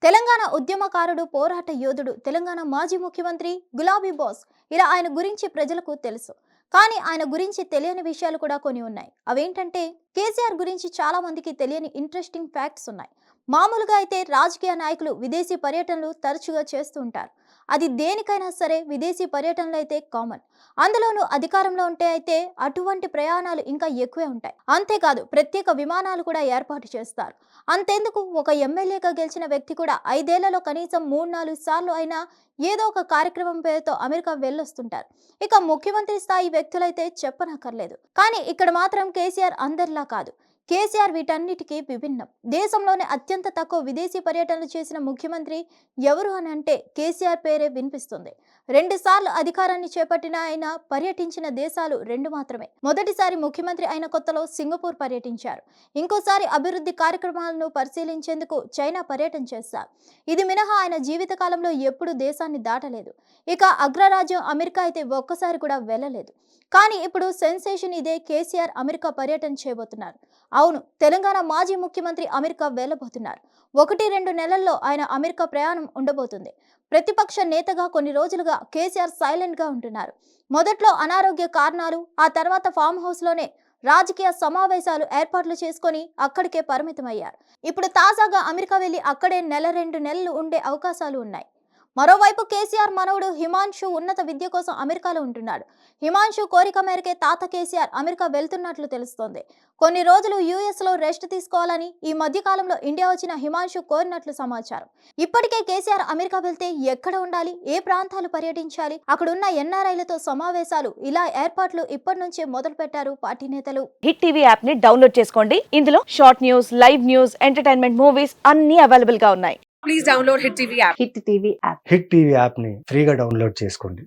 తెలంగాణ ఉద్యమకారుడు, పోరాట యోధుడు, తెలంగాణ మాజీ ముఖ్యమంత్రి గులాబీ బాస్. ఇలా ఆయన గురించి ప్రజలకు తెలుసు. కానీ ఆయన గురించి తెలియని విషయాలు కూడా కొన్ని ఉన్నాయి. అవేంటంటే కేసీఆర్ గురించి చాలా మందికి తెలియని ఇంట్రెస్టింగ్ ఫ్యాక్ట్స్ ఉన్నాయి. మామూలుగా అయితే రాజకీయ నాయకులు విదేశీ పర్యటనలు తరచుగా చేస్తూ ఉంటారు. అది దేనికైనా సరే విదేశీ పర్యటనలు అయితే కామన్. అందులోనూ అధికారంలో ఉంటే అయితే అటువంటి ప్రయాణాలు ఇంకా ఎక్కువే ఉంటాయి. అంతేకాదు ప్రత్యేక విమానాలు కూడా ఏర్పాటు చేస్తారు. అంతెందుకు, ఒక ఎమ్మెల్యేగా గెలిచిన వ్యక్తి కూడా 5 ఏళ్లలో కనీసం 3-4 సార్లు అయినా ఏదో ఒక కార్యక్రమం పేరుతో అమెరికా వెళ్ళొస్తుంటారు. ఇక ముఖ్యమంత్రి స్థాయి వ్యక్తులైతే చెప్పనక్కర్లేదు. కానీ ఇక్కడ మాత్రం కేసీఆర్ అందరిలా కాదు. కేసీఆర్ వీటన్నిటికీ విభిన్నం. దేశంలోనే అత్యంత తక్కువ విదేశీ పర్యటనలు చేసిన ముఖ్యమంత్రి ఎవరు అని అంటే కేసీఆర్ పేరే వినిపిస్తుంది. 2 సార్లు అధికారాన్ని చేపట్టిన ఆయన పర్యటించిన దేశాలు 2 మాత్రమే. మొదటిసారి ముఖ్యమంత్రి అయిన కొత్తలో సింగపూర్ పర్యటించారు. ఇంకోసారి అభివృద్ధి కార్యక్రమాలను పరిశీలించేందుకు చైనా పర్యటన చేశారు. ఇది మినహా ఆయన జీవితకాలంలో ఎప్పుడూ దేశాన్ని దాటలేదు. ఇక అగ్రరాజ్యం అమెరికా అయితే ఒక్కసారి కూడా వెళ్ళలేదు. కానీ ఇప్పుడు సెన్సేషన్ ఇదే, కేసీఆర్ అమెరికా పర్యటన చేయబోతున్నారు. అవును, తెలంగాణ మాజీ ముఖ్యమంత్రి అమెరికా వెళ్ళబోతున్నారు. 1-2 నెలల్లో ఆయన అమెరికా ప్రయాణం ఉండబోతుంది. ప్రతిపక్ష నేతగా కొన్ని రోజులుగా కేసీఆర్ సైలెంట్ గా ఉంటున్నారు. మొదట్లో అనారోగ్య కారణాలు, ఆ తర్వాత ఫామ్ హౌస్ లోనే రాజకీయ సమావేశాలు ఏర్పాట్లు చేసుకొని అక్కడికే పరిమితమయ్యారు. ఇప్పుడు తాజాగా అమెరికా వెళ్లి అక్కడే 1-2 నెలలు ఉండే అవకాశాలు ఉన్నాయి. మరోవైపు కేసీఆర్ మనవడు హిమాన్షు ఉన్నత విద్య కోసం అమెరికాలో ఉంటున్నాడు. హిమాన్షు కోరిక మేరకే తాత కేసీఆర్ అమెరికా వెళ్తున్నట్లు తెలుస్తోంది. కొన్ని రోజులు యుఎస్ లో రెస్ట్ తీసుకోవాలని ఈ మధ్య కాలంలో ఇండియా వచ్చిన హిమాన్షు కోరినట్లు సమాచారం. ఇప్పటికే కేసీఆర్ అమెరికా వెళ్తే ఎక్కడ ఉండాలి, ఏ ప్రాంతాలు పర్యటించాలి, అక్కడున్న ఎన్ఆర్ఐలతో సమావేశాలు, ఇలా ఏర్పాట్లు ఇప్పటి నుంచే మొదలు పెట్టారు పార్టీ నేతలు. హిట్ టీవీ యాప్ ని డౌన్లోడ్ చేసుకోండి. ఇందులో short news, live news, entertainment movies అన్ని అవైలబుల్ గా ఉన్నాయి. Please download Hit TV app. Hit TV app. Hit TV యాప్ని ఫ్రీగా డౌన్లోడ్ చేసుకోండి.